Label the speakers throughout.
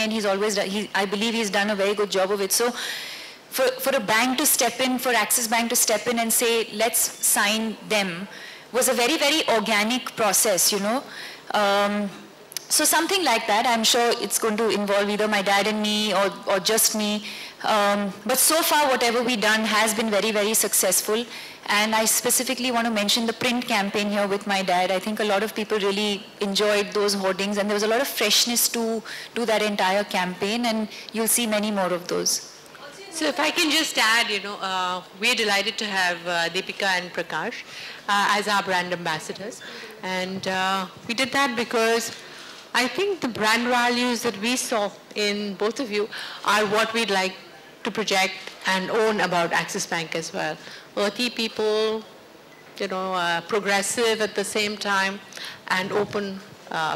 Speaker 1: and he's always, I believe he's done a very good job of it. So for a bank to step in, for Axis Bank to step in and say, let's sign them, was a very, very organic process, you know. So something like that, I'm sure it's going to involve either my dad and me or just me. But so far, whatever we've done has been very, very successful. And I specifically want to mention the print campaign here with my dad. I think a lot of people really enjoyed those hoardings, and there was a lot of freshness to that entire campaign, and you'll see many more of those.
Speaker 2: So if I can just add, you know, we're delighted to have Deepika and Prakash as our brand ambassadors. And we did that because I think the brand values that we saw in both of you are what we'd like to project and own about Axis Bank as well. Earthy people, you know, progressive at the same time, and open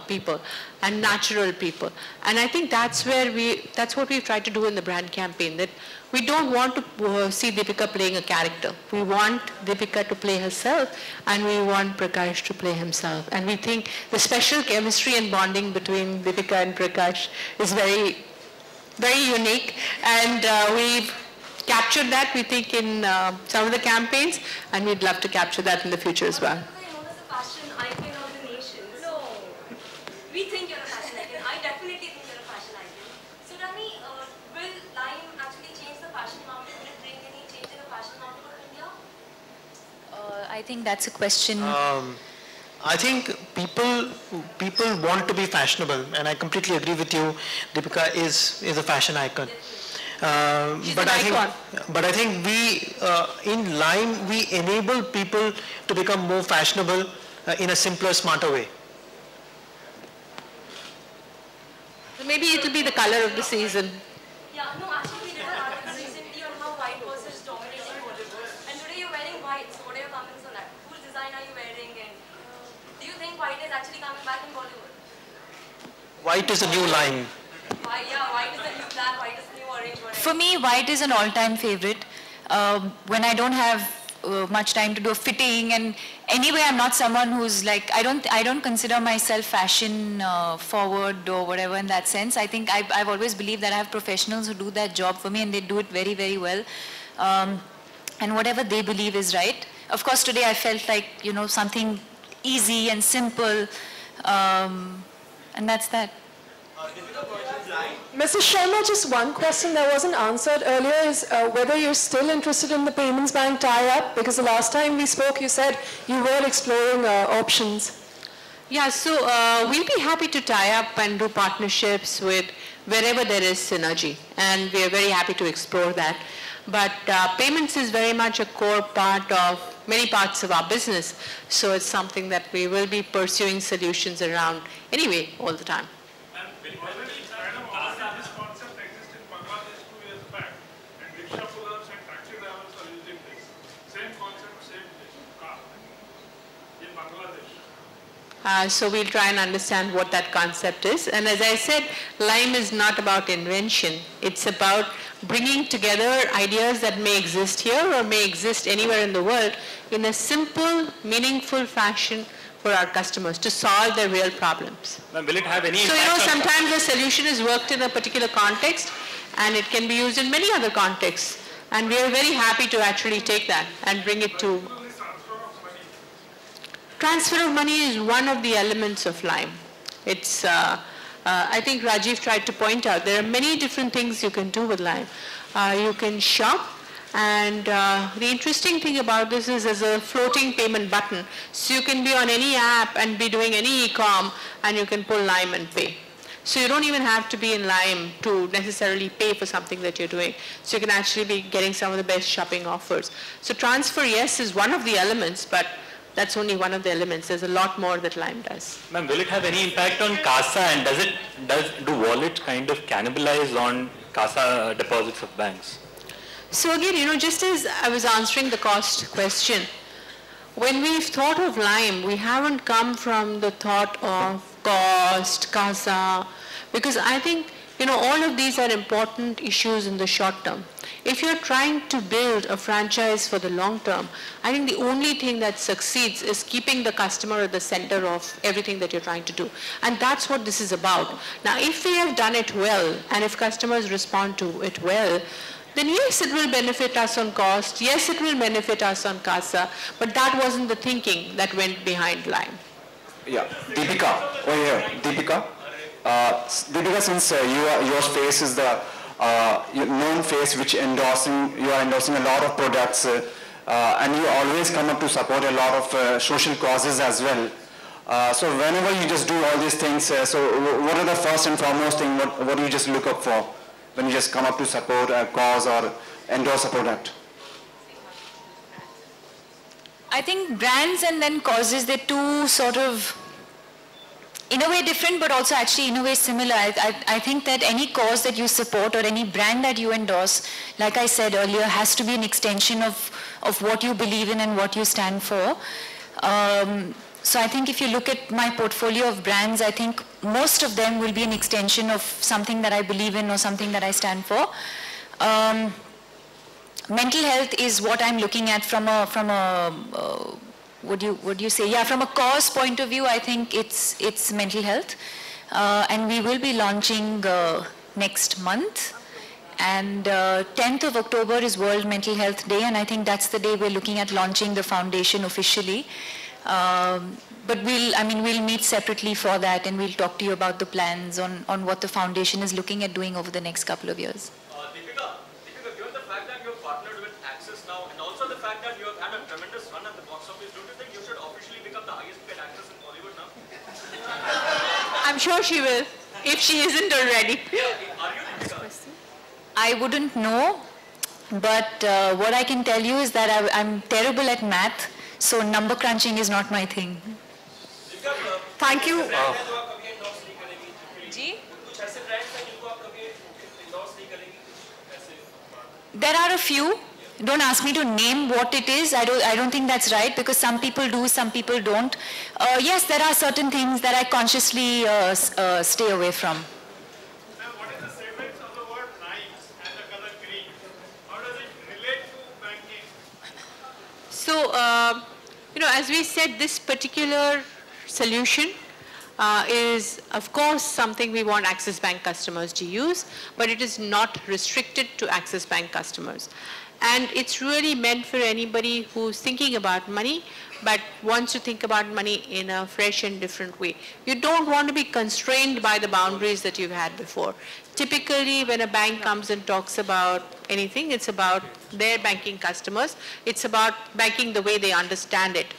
Speaker 2: people, and natural people. And I think that's what we've tried to do in the brand campaign, that we don't want to see Deepika playing a character. We want Deepika to play herself, and we want Prakash to play himself. And we think the special chemistry and bonding between Deepika and Prakash is very, very unique. And we've captured that, we think, in some of the campaigns, and we'd love to capture that in the future as well.
Speaker 3: We think you're a fashion icon. I definitely think you're a fashion icon. So Rani, will Lime actually change the fashion market? Will it bring any change in the fashion market of India?
Speaker 1: I think that's a question.
Speaker 4: I think people want to be fashionable, and I completely agree with you. Deepika is a fashion icon. But I think we in Lime we enable people to become more fashionable in a simpler, smarter way.
Speaker 2: So maybe it will be the color of the season.
Speaker 3: Yeah, no, actually we did an article recently on how white was dominating Bollywood. And today you're wearing white, so what are your comments on that? Whose design are you wearing, and do you think white is actually coming back in Bollywood?
Speaker 4: White is a new Lime.
Speaker 3: Yeah, white is the new black, white is the new orange. Whatever.
Speaker 1: For me, white is an all-time favorite. When I don't have much time to do a fitting, and anyway, I'm not someone who's like, I don't consider myself fashion forward or whatever in that sense. I think I've always believed that I have professionals who do that job for me, and they do it very, very well. And whatever they believe is right. Of course, today I felt like, you know, something easy and simple, and that's that.
Speaker 5: Mrs. Sharma, just one question that wasn't answered earlier is whether you're still interested in the Payments Bank tie-up, because the last time we spoke you said you were exploring options.
Speaker 2: Yeah, so we'll be happy to tie up and do partnerships with wherever there is synergy, and we are very happy to explore that. But payments is very much a core part of many parts of our business, so it's something that we will be pursuing solutions around anyway all the time. So we'll try and understand what that concept is. And as I said, Lime is not about invention. It's about bringing together ideas that may exist here or may exist anywhere in the world in a simple, meaningful fashion for our customers to solve their real problems.
Speaker 6: Ma'am, will it have any
Speaker 2: impact? So, you know, sometimes the solution is worked in a particular context and it can be used in many other contexts. And we are very happy to actually take that and bring it to... Transfer of money is one of the elements of Lime. It's, I think Rajiv tried to point out, there are many different things you can do with Lime. You can shop, and the interesting thing about this is there's a floating payment button. So you can be on any app and be doing any e-com, and you can pull Lime and pay. So you don't even have to be in Lime to necessarily pay for something that you're doing. So you can actually be getting some of the best shopping offers. So transfer, yes, is one of the elements, but that's only one of the elements. There's a lot more that Lime does.
Speaker 6: Ma'am, will it have any impact on CASA, and do wallets kind of cannibalize on CASA deposits of banks?
Speaker 2: So again, you know, just as I was answering the cost question, when we've thought of Lime, we haven't come from the thought of cost, CASA, because I think, you know, all of these are important issues in the short term. If you're trying to build a franchise for the long term, I think the only thing that succeeds is keeping the customer at the center of everything that you're trying to do. And that's what this is about. Now, if we have done it well, and if customers respond to it well, then yes, it will benefit us on cost. Yes, it will benefit us on CASA. But that wasn't the thinking that went behind Lime.
Speaker 7: Yeah, Deepika, over here. Deepika, Deepika, since your face is the your known face which you are endorsing a lot of products and you always come up to support a lot of social causes as well. So whenever you just do all these things, so what are the first and foremost thing, what do you just look up for when you just come up to support a cause or endorse a product?
Speaker 1: I think brands and then causes, they're two sort of, in a way different, but also actually in a way similar. I think that any cause that you support or any brand that you endorse, like I said earlier, has to be an extension of what you believe in and what you stand for. So I think if you look at my portfolio of brands, I think most of them will be an extension of something that I believe in or something that I stand for. Mental health is what I'm looking at from a what do you say? Yeah, from a cause point of view, I think it's mental health, and we will be launching next month. And 10th of October is World Mental Health Day, and I think that's the day we're looking at launching the foundation officially. But we'll meet separately for that, and we'll talk to you about the plans on what the foundation is looking at doing over the next couple of years.
Speaker 8: Deepika, given the fact that you've partnered with Axis now, and also the fact that you have had a tremendous run at the box office, don't you think you should officially become the highest paid actress in Bollywood now?
Speaker 2: I'm sure she will, if she isn't already.
Speaker 8: Are you, Deepika?
Speaker 1: I wouldn't know, but what I can tell you is that I'm terrible at math, so number crunching is not my thing.
Speaker 5: Thank you.
Speaker 1: There are a few. Don't ask me to name what it is. I don't think that's right, because some people do, some people don't. Yes, there are certain things that I consciously stay away from.
Speaker 8: What is the significance of the word lime and the color green? How does it relate to banking?
Speaker 2: So, as we said, this particular solution is, of course, something we want Axis Bank customers to use, but it is not restricted to Axis Bank customers. And it's really meant for anybody who's thinking about money, but wants to think about money in a fresh and different way. You don't want to be constrained by the boundaries that you've had before. Typically, when a bank comes and talks about anything, it's about their banking customers. It's about banking the way they understand it.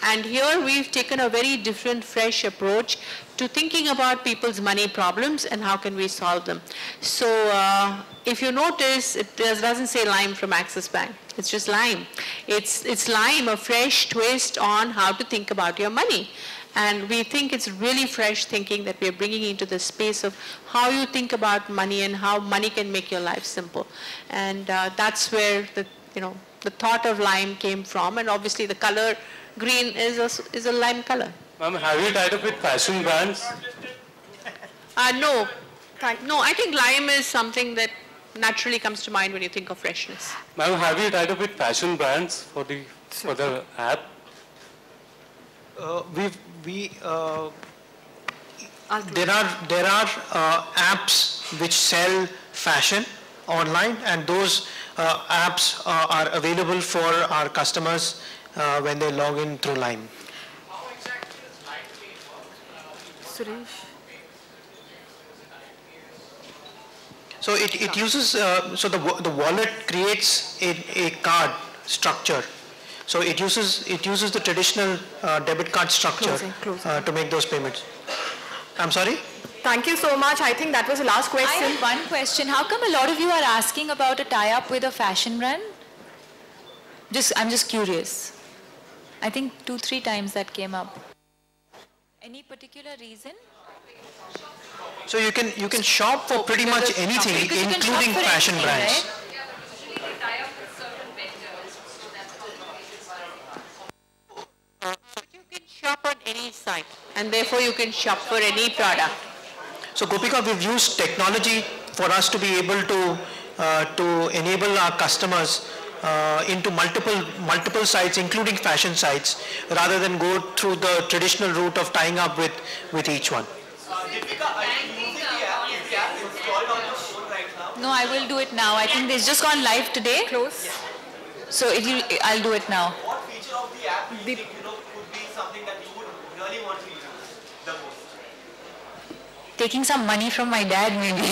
Speaker 2: And here we've taken a very different, fresh approach to thinking about people's money problems and how can we solve them. So if you notice, it doesn't say Lime from Axis Bank. It's just Lime. It's Lime, a fresh twist on how to think about your money. And we think it's really fresh thinking that we're bringing into the space of how you think about money and how money can make your life simple. And that's where the thought of Lime came from. And obviously the color green is a lime color.
Speaker 6: Ma'am, have you tied up with fashion brands?
Speaker 2: No. No, I think lime is something that naturally comes to mind when you think of freshness.
Speaker 6: Ma'am, have you tied up with fashion brands for the app?
Speaker 4: There are apps which sell fashion online, and those apps are available for our customers when they log in through Lime.
Speaker 8: How exactly does Lime pay for?
Speaker 5: Suresh.
Speaker 4: So it uses, the wallet creates a card structure. So it uses the traditional debit card structure to make those payments. I'm sorry?
Speaker 5: Thank you so much. I think that was the last
Speaker 1: I
Speaker 5: question.
Speaker 1: have one question. How come a lot of you are asking about a tie-up with a fashion brand? I'm just curious. I think 2-3 times that came up. Any particular reason?
Speaker 4: So you can shop for pretty much anything,
Speaker 1: Because you can shop
Speaker 4: including
Speaker 1: for
Speaker 4: fashion
Speaker 1: anything,
Speaker 4: brands.
Speaker 1: right?
Speaker 2: But you can shop on any site, and therefore you can shop for any product.
Speaker 4: So Gopika, we've used technology for us to be able to to enable our customers into multiple sites, including fashion sites, rather than go through the traditional route of tying up with each one.
Speaker 1: No, I will do it now. I think it's just gone live today. Close. So I'll do it now.
Speaker 8: What feature of the app do you think could be something that you would really want to use the most?
Speaker 1: Taking some money from my dad, maybe.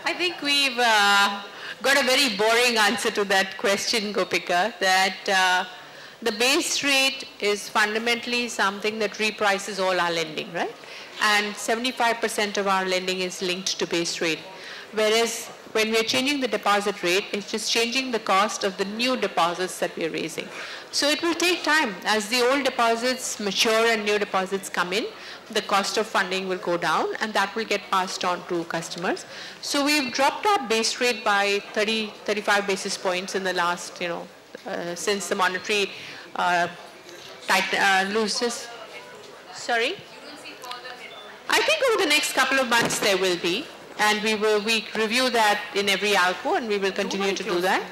Speaker 2: I think we've got a very boring answer to that question, Gopika, that the base rate is fundamentally something that reprices all our lending, right? And 75% of our lending is linked to base rate. Whereas when we are changing the deposit rate, it's just changing the cost of the new deposits that we are raising. So it will take time. As the old deposits mature and new deposits come in, the cost of funding will go down and that will get passed on to customers. So we've dropped our base rate by 35 basis points in the last, since the monetary looseness. Sorry? I think over the next couple of months there will be, and we review that in every ALCO, and we will continue to do that,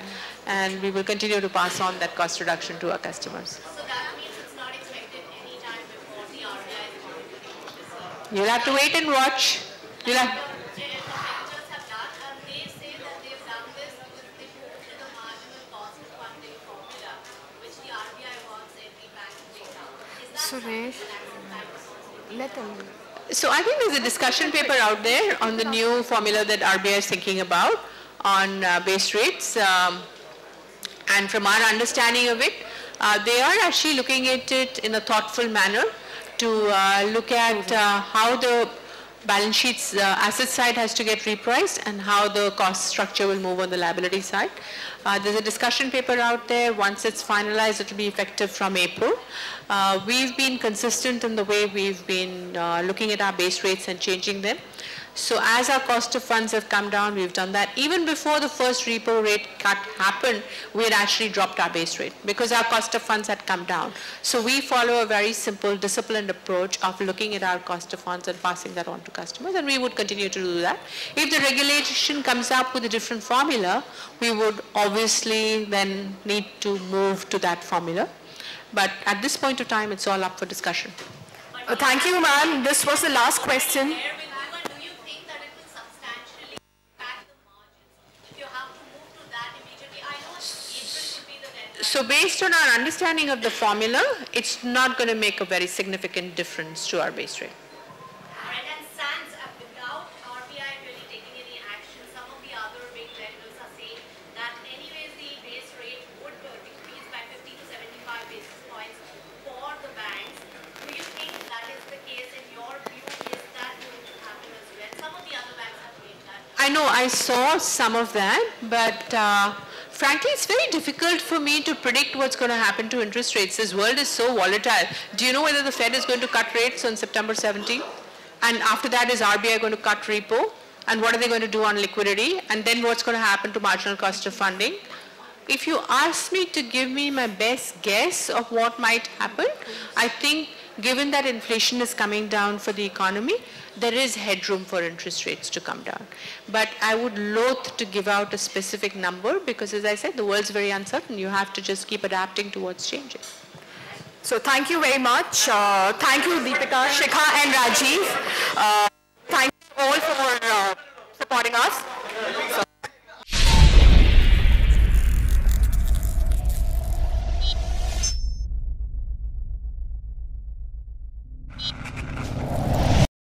Speaker 2: and we will continue to pass on that cost reduction to our customers.
Speaker 9: So that means it's not expected any time before the RBI is monitoring this year.
Speaker 2: You'll have to wait and watch. You'll have.
Speaker 9: Competitors have done, and they say that they've done this because they moved to the marginal cost of funding formula, which the RBI wants every bank to take out. Is that
Speaker 1: Suresh, let them.
Speaker 2: So I think there's a discussion paper out there on the new formula that RBI is thinking about on base rates. And from our understanding of it, they are actually looking at it in a thoughtful manner to look at how the balance sheet's asset side has to get repriced and how the cost structure will move on the liability side. There's a discussion paper out there. Once it's finalized, it will be effective from April. We've been consistent in the way we've been looking at our base rates and changing them. So as our cost of funds have come down, we've done that. Even before the first repo rate cut happened, we had actually dropped our base rate because our cost of funds had come down. So we follow a very simple, disciplined approach of looking at our cost of funds and passing that on to customers, and we would continue to do that. If the regulation comes up with a different formula, we would obviously then need to move to that formula. But at this point of time, it's all up for discussion.
Speaker 5: Thank you, ma'am. This was the last question.
Speaker 2: So based on our understanding of the formula, it's not going to make a very significant difference to our base rate.
Speaker 9: Alright, and SANS, without RBI really taking any action, some of the other big lenders are saying that anyways the base rate would decrease by 50 to 75 basis points for the banks. Do you think that is the case in your view? Is that going to happen as well? Some of the other banks have made that.
Speaker 2: I know, I saw some of that, but frankly, it's very difficult for me to predict what's going to happen to interest rates. This world is so volatile. Do you know whether the Fed is going to cut rates on September 17th? And after that, is RBI going to cut repo? And what are they going to do on liquidity? And then what's going to happen to marginal cost of funding? If you ask me to give me my best guess of what might happen, I think given that inflation is coming down for the economy, there is headroom for interest rates to come down. But I would loathe to give out a specific number because, as I said, the world's very uncertain. You have to just keep adapting to what's changing.
Speaker 5: So thank you very much. Thank you, Deepika, Shikha and Rajiv.